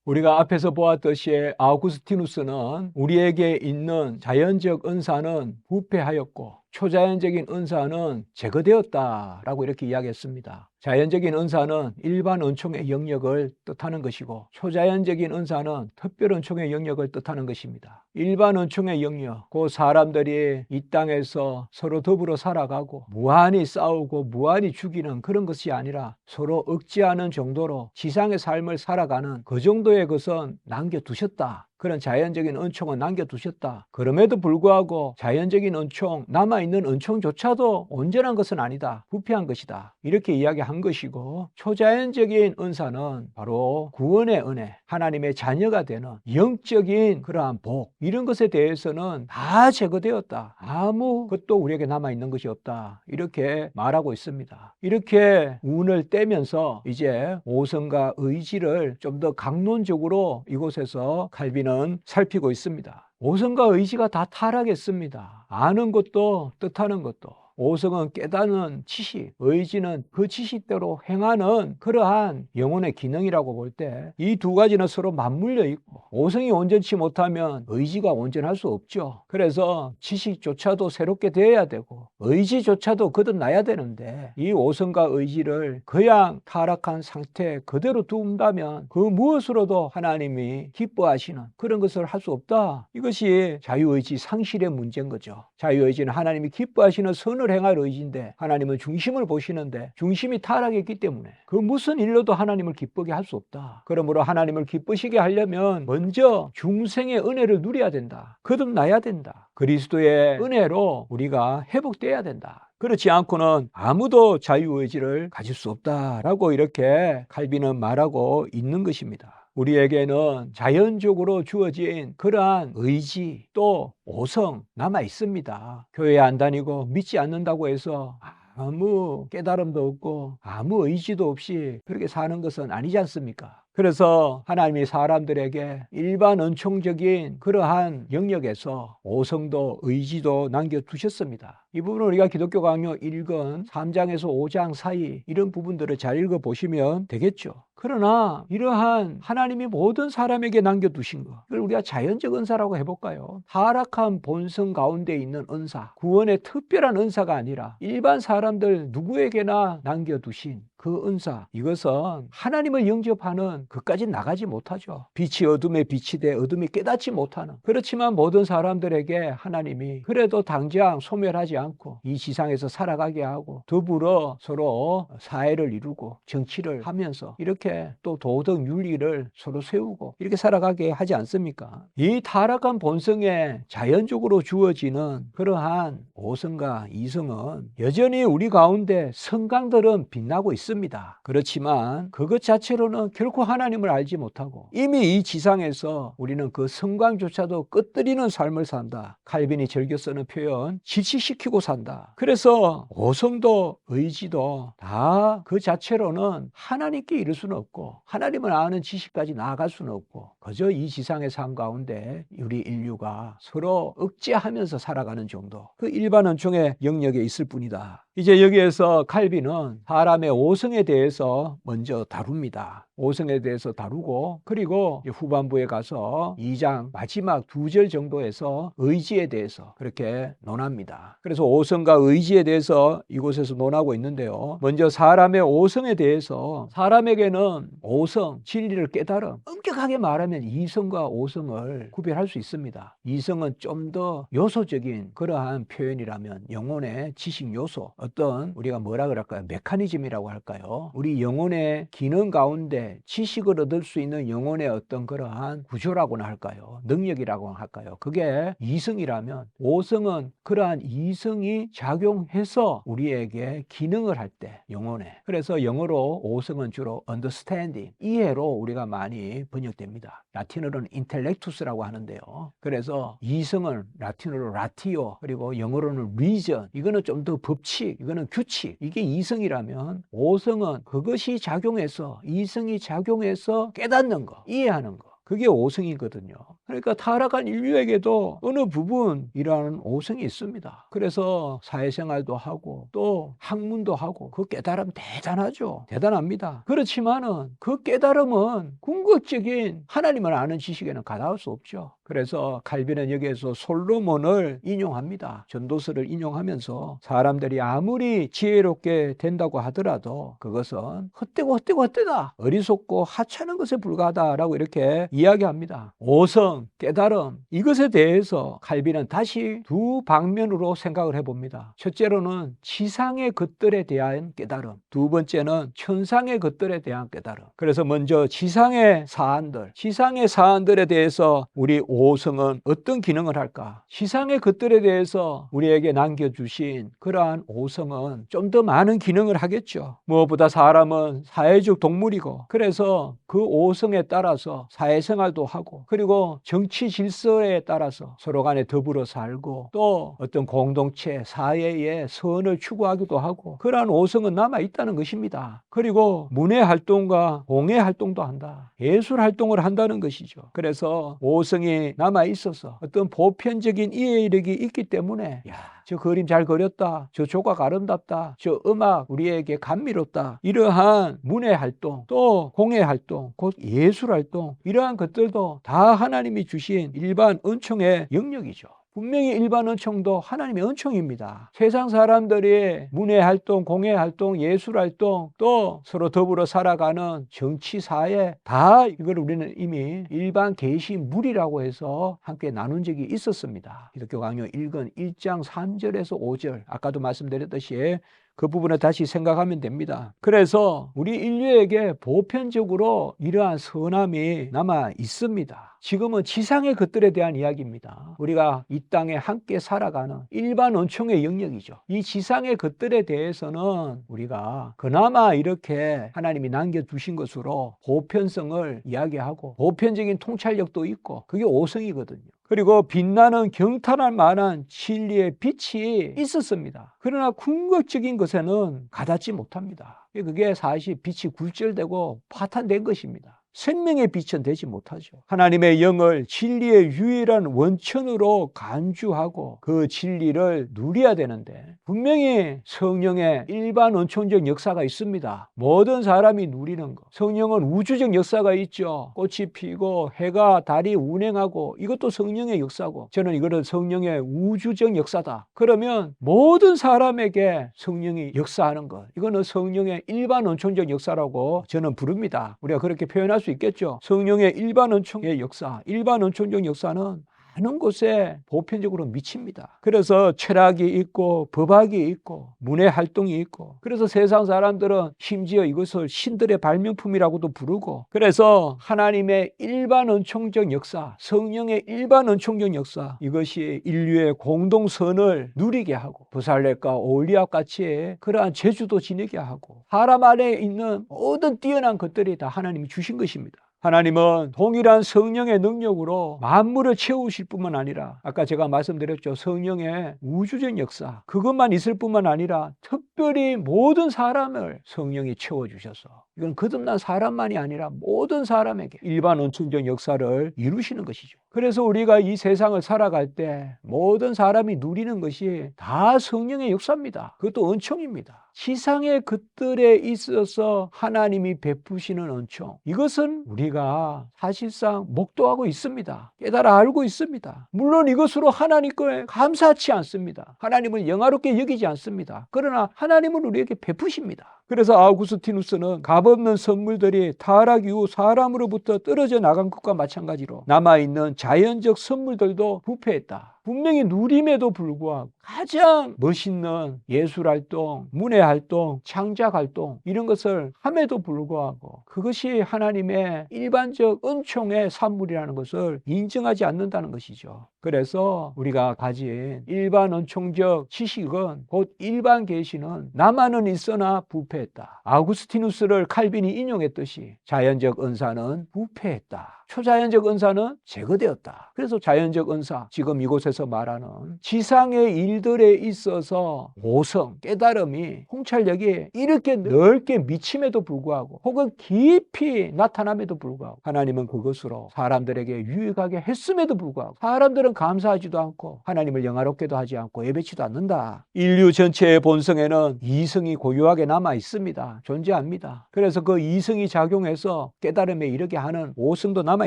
우리가 앞에서 보았듯이 아우구스티누스는 우리에게 있는 자연적 은사는 부패하였고 초자연적인 은사는 제거되었다라고 이렇게 이야기했습니다. 자연적인 은사는 일반 은총의 영역을 뜻하는 것이고 초자연적인 은사는 특별 은총의 영역을 뜻하는 것입니다. 일반 은총의 영역, 그 사람들이 이 땅에서 서로 더불어 살아가고 무한히 싸우고 무한히 죽이는 그런 것이 아니라 서로 억제하는 정도로 지상의 삶을 살아가는 그 정도의 것은 남겨두셨다. 그런 자연적인 은총은 남겨두셨다. 그럼에도 불구하고 자연적인 은총, 남아있는 은총조차도 온전한 것은 아니다. 부패한 것이다. 이렇게 이야기한 것이고 초자연적인 은사는 바로 구원의 은혜, 하나님의 자녀가 되는 영적인 그러한 복, 이런 것에 대해서는 다 제거되었다. 아무 것도 우리에게 남아있는 것이 없다. 이렇게 말하고 있습니다. 이렇게 운을 떼면서 이제 오성과 의지를 좀 더 강론적으로 이곳에서 칼빈은 살피고 있습니다. 오성과 의지가 다 타락했습니다. 아는 것도 뜻하는 것도. 오성은 깨닫는 지식, 의지는 그 지식대로 행하는 그러한 영혼의 기능이라고 볼 때 이 두 가지는 서로 맞물려 있고 오성이 온전치 못하면 의지가 온전할 수 없죠. 그래서 지식조차도 새롭게 되어야 되고 의지조차도 거듭나야 되는데 이 오성과 의지를 그냥 타락한 상태 그대로 둔다면 그 무엇으로도 하나님이 기뻐하시는 그런 것을 할 수 없다. 이것이 자유의지 상실의 문제인 거죠. 자유의지는 하나님이 기뻐하시는 선을 행할 의지인데 하나님은 중심을 보시는데 중심이 타락했기 때문에 그 무슨 일로도 하나님을 기쁘게 할 수 없다. 그러므로 하나님을 기쁘시게 하려면 먼저 중생의 은혜를 누려야 된다. 거듭나야 된다. 그리스도의 은혜로 우리가 회복돼야 된다. 그렇지 않고는 아무도 자유의지를 가질 수 없다라고 이렇게 칼빈은 말하고 있는 것입니다. 우리에게는 자연적으로 주어진 그러한 의지 또 오성 남아 있습니다. 교회 안 다니고 믿지 않는다고 해서 아무 깨달음도 없고 아무 의지도 없이 그렇게 사는 것은 아니지 않습니까? 그래서 하나님이 사람들에게 일반 은총적인 그러한 영역에서 오성도 의지도 남겨두셨습니다. 이 부분은 우리가 기독교 강요 1권 3장에서 5장 사이 이런 부분들을 잘 읽어보시면 되겠죠. 그러나 이러한 하나님이 모든 사람에게 남겨두신 것, 이걸 우리가 자연적 은사라고 해볼까요? 타락한 본성 가운데 있는 은사, 구원의 특별한 은사가 아니라 일반 사람들 누구에게나 남겨두신 그 은사, 이것은 하나님을 영접하는 그까지 나가지 못하죠. 빛이 어둠에 빛이 돼 어둠이 깨닫지 못하는. 그렇지만 모든 사람들에게 하나님이 그래도 당장 소멸하지 않고 이 지상에서 살아가게 하고 더불어 서로 사회를 이루고 정치를 하면서 이렇게 또 도덕 윤리를 서로 세우고 이렇게 살아가게 하지 않습니까? 이 타락한 본성에 자연적으로 주어지는 그러한 오성과 이성은 여전히 우리 가운데 성강들은 빛나고 있습니다. 그렇지만 그것 자체로는 결코 하나님을 알지 못하고 이미 이 지상에서 우리는 그 성광조차도 끄트리는 삶을 산다. 칼빈이 즐겨 쓰는 표현 질식시키고 산다. 그래서 오성도 의지도 다 그 자체로는 하나님께 이를 수는 없고 하나님을 아는 지식까지 나아갈 수는 없고 그저 이 지상의 삶 가운데 우리 인류가 서로 억제하면서 살아가는 정도, 그 일반 은총의 영역에 있을 뿐이다. 이제 여기에서 칼빈은 사람의 오성에 대해서 먼저 다룹니다. 오성에 대해서 다루고 그리고 후반부에 가서 2장 마지막 2절 정도에서 의지에 대해서 그렇게 논합니다. 그래서 오성과 의지에 대해서 이곳에서 논하고 있는데요. 먼저 사람의 오성에 대해서 사람에게는 오성, 진리를 깨달음, 엄격하게 말하면 이성과 오성을 구별할 수 있습니다. 이성은 좀 더 요소적인 그러한 표현이라면 영혼의 지식 요소, 어떤 우리가 뭐라 그럴까요? 메커니즘이라고 할까요? 우리 영혼의 기능 가운데 지식을 얻을 수 있는 영혼의 어떤 그러한 구조라고나 할까요? 능력이라고 할까요? 그게 이성이라면 오성은 그러한 이성이 작용해서 우리에게 기능을 할 때 영혼에, 그래서 영어로 오성은 주로 understanding, 이해로 우리가 많이 번역됩니다. 라틴어로는 intellectus라고 하는데요. 그래서 이성은 라틴어로 ratio, 그리고 영어로는 reason, 이거는 좀 더 법칙, 이거는 규칙, 이게 이성이라면 오성은 그것이 작용해서 이성이 작용해서 깨닫는 거, 이해하는 거, 그게 오성이거든요. 그러니까 타락한 인류에게도 어느 부분이라는 오성이 있습니다. 그래서 사회생활도 하고 또 학문도 하고 그 깨달음 대단하죠. 대단합니다. 그렇지만은 그 깨달음은 궁극적인 하나님을 아는 지식에는 가닿을 수 없죠. 그래서 칼빈은 여기에서 솔로몬을 인용합니다. 전도서를 인용하면서 사람들이 아무리 지혜롭게 된다고 하더라도 그것은 헛되다. 어리석고 하찮은 것에 불과하다라고 이렇게 이야기합니다. 오성, 깨달음, 이것에 대해서 칼빈은 다시 두 방면으로 생각을 해봅니다. 첫째로는 지상의 것들에 대한 깨달음, 두 번째는 천상의 것들에 대한 깨달음. 그래서 먼저 지상의 사안들에 대해서 우리 오성은 어떤 기능을 할까? 지상의 것들에 대해서 우리에게 남겨주신 그러한 오성은 좀 더 많은 기능을 하겠죠. 무엇보다 사람은 사회적 동물이고, 그래서 그 오성에 따라서 사회생활도 하고, 그리고 정치 질서에 따라서 서로 간에 더불어 살고, 또 어떤 공동체, 사회의 선을 추구하기도 하고, 그러한 오성은 남아있다는 것입니다. 그리고 문해 활동과 공예 활동도 한다. 예술 활동을 한다는 것이죠. 그래서 오성이 남아있어서 어떤 보편적인 이해력이 있기 때문에 저 그림 잘 그렸다, 저 조각 아름답다, 저 음악 우리에게 감미롭다, 이러한 문해 활동, 또 공예 활동, 곧 예술 활동, 이러한 것들도 다 하나님이 주신 일반 은총의 영역이죠. 분명히 일반 은총도 하나님의 은총입니다. 세상 사람들이 문해 활동, 공예 활동, 예술 활동, 또 서로 더불어 살아가는 정치, 사회, 다 이걸 우리는 이미 일반 계시물이라고 해서 함께 나눈 적이 있었습니다. 기독교 강요 1권 1장 3절에서 5절, 아까도 말씀드렸듯이 그 부분을 다시 생각하면 됩니다. 그래서 우리 인류에게 보편적으로 이러한 선함이 남아 있습니다. 지금은 지상의 것들에 대한 이야기입니다. 우리가 이 땅에 함께 살아가는 일반 은총의 영역이죠. 이 지상의 것들에 대해서는 우리가 그나마 이렇게 하나님이 남겨주신 것으로 보편성을 이야기하고 보편적인 통찰력도 있고, 그게 오성이거든요. 그리고 빛나는 경탄할 만한 진리의 빛이 있었습니다. 그러나 궁극적인 것에는 가닿지 못합니다. 그게 사실 빛이 굴절되고 파탄된 것입니다. 생명의 빛은 되지 못하죠. 하나님의 영을 진리의 유일한 원천으로 간주하고 그 진리를 누려야 되는데, 분명히 성령의 일반 은총적 역사가 있습니다. 모든 사람이 누리는 것. 성령은 우주적 역사가 있죠. 꽃이 피고 해가 달이 운행하고, 이것도 성령의 역사고, 저는 이거를 성령의 우주적 역사다. 그러면 모든 사람에게 성령이 역사하는 것, 이거는 성령의 일반 은총적 역사라고 저는 부릅니다. 우리가 그렇게 표현할 수 있겠죠. 성령의 일반 은총의 역사, 일반 은총적 역사는 많은 곳에 보편적으로 미칩니다. 그래서 철학이 있고 법학이 있고 문해 활동이 있고, 그래서 세상 사람들은 심지어 이것을 신들의 발명품이라고도 부르고, 그래서 하나님의 일반 은총적 역사, 성령의 일반 은총적 역사, 이것이 인류의 공동선을 누리게 하고 부살렙과 오홀리압 같이 그러한 재주도 지니게 하고, 사람 안에 있는 모든 뛰어난 것들이 다 하나님이 주신 것입니다. 하나님은 동일한 성령의 능력으로 만물을 채우실 뿐만 아니라, 아까 제가 말씀드렸죠. 성령의 우주적 역사, 그것만 있을 뿐만 아니라 특별히 모든 사람을 성령이 채워주셔서, 이건 거듭난 사람만이 아니라 모든 사람에게 일반 은총적 역사를 이루시는 것이죠. 그래서 우리가 이 세상을 살아갈 때 모든 사람이 누리는 것이 다 성령의 역사입니다. 그것도 은총입니다. 지상의 것들에 있어서 하나님이 베푸시는 은총, 이것은 우리가 사실상 목도하고 있습니다. 깨달아 알고 있습니다. 물론 이것으로 하나님께 감사치 않습니다. 하나님을 영화롭게 여기지 않습니다. 그러나 하나님은 우리에게 베푸십니다. 그래서 아우구스티누스는 값없는 선물들이 타락 이후 사람으로부터 떨어져 나간 것과 마찬가지로 남아있는 자연적 선물들도 부패했다. 분명히 누림에도 불구하고 가장 멋있는 예술활동, 문해활동, 창작활동, 이런 것을 함에도 불구하고 그것이 하나님의 일반적 은총의 산물이라는 것을 인정하지 않는다는 것이죠. 그래서 우리가 가진 일반 은총적 지식은, 곧 일반 계시는 나만은 있으나 부패했다. 아우구스티누스를 칼빈이 인용했듯이 자연적 은사는 부패했다. 초자연적 은사는 제거되었다. 그래서 자연적 은사, 지금 이곳에서 말하는 지상의 일들에 있어서 오성, 깨달음이 통찰력이 이렇게 넓게 미침에도 불구하고 혹은 깊이 나타남에도 불구하고 하나님은 그것으로 사람들에게 유익하게 했음에도 불구하고 사람들은 감사하지도 않고 하나님을 영화롭게도 하지 않고 예배치도 않는다. 인류 전체의 본성에는 이성이 고유하게 남아 있습니다. 존재합니다. 그래서 그 이성이 작용해서 깨달음에 이르게 하는 오성도 남아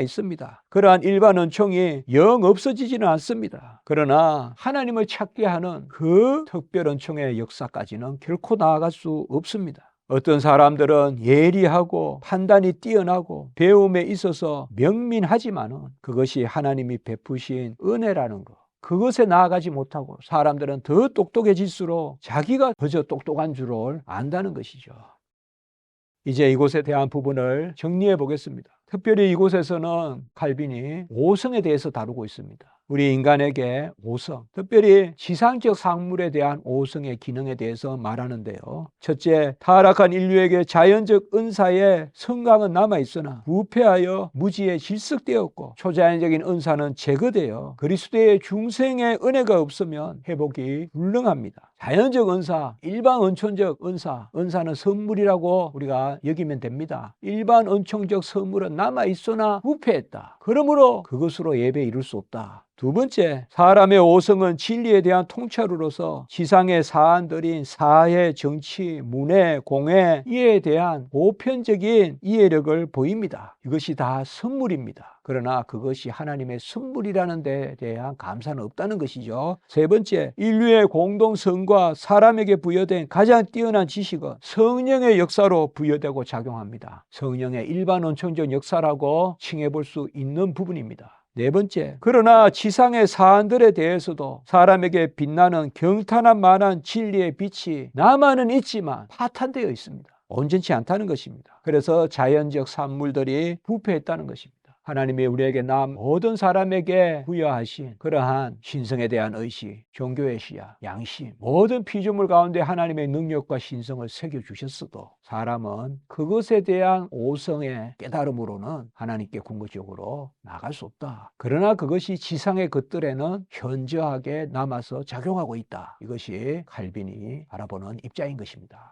있습니다. 그러한 일반 은총이 영 없어지지는 않습니다. 그러나 하나님을 찾게 하는 그 특별 은총의 역사까지는 결코 나아갈 수 없습니다. 어떤 사람들은 예리하고 판단이 뛰어나고 배움에 있어서 명민하지만은 그것이 하나님이 베푸신 은혜라는 것, 그것에 나아가지 못하고 사람들은 더 똑똑해질수록 자기가 그저 똑똑한 줄을 안다는 것이죠. 이제 이곳에 대한 부분을 정리해 보겠습니다. 특별히 이곳에서는 칼빈이 오성에 대해서 다루고 있습니다. 우리 인간에게 오성, 특별히 지상적 상물에 대한 오성의 기능에 대해서 말하는데요. 첫째, 타락한 인류에게 자연적 은사의 성강은 남아있으나 부패하여 무지에 질식되었고 초자연적인 은사는 제거되어 그리스도의 중생의 은혜가 없으면 회복이 불능합니다. 자연적 은사, 일반 은총적 은사는 선물이라고 우리가 여기면 됩니다. 일반 은총적 선물은 남아있으나 부패했다. 그러므로 그것으로 예배에 이룰 수 없다. 두 번째, 사람의 오성은 진리에 대한 통찰으로서 지상의 사안들인 사회, 정치, 문화, 공회 이에 대한 보편적인 이해력을 보입니다. 이것이 다 선물입니다. 그러나 그것이 하나님의 선물이라는 데에 대한 감사는 없다는 것이죠. 세 번째, 인류의 공동성과 사람에게 부여된 가장 뛰어난 지식은 성령의 역사로 부여되고 작용합니다. 성령의 일반 은총적 역사라고 칭해볼 수 있는 부분입니다. 네 번째, 그러나 지상의 사안들에 대해서도 사람에게 빛나는 경탄한 만한 진리의 빛이 남아는 있지만 파탄되어 있습니다. 온전치 않다는 것입니다. 그래서 자연적 산물들이 부패했다는 것입니다. 하나님이 우리에게 모든 사람에게 부여하신 그러한 신성에 대한 의식, 종교의 시야, 양심, 모든 피조물 가운데 하나님의 능력과 신성을 새겨주셨어도 사람은 그것에 대한 오성의 깨달음으로는 하나님께 궁극적으로 나갈 수 없다. 그러나 그것이 지상의 것들에는 현저하게 남아서 작용하고 있다. 이것이 칼빈이 바라보는 입장인 것입니다.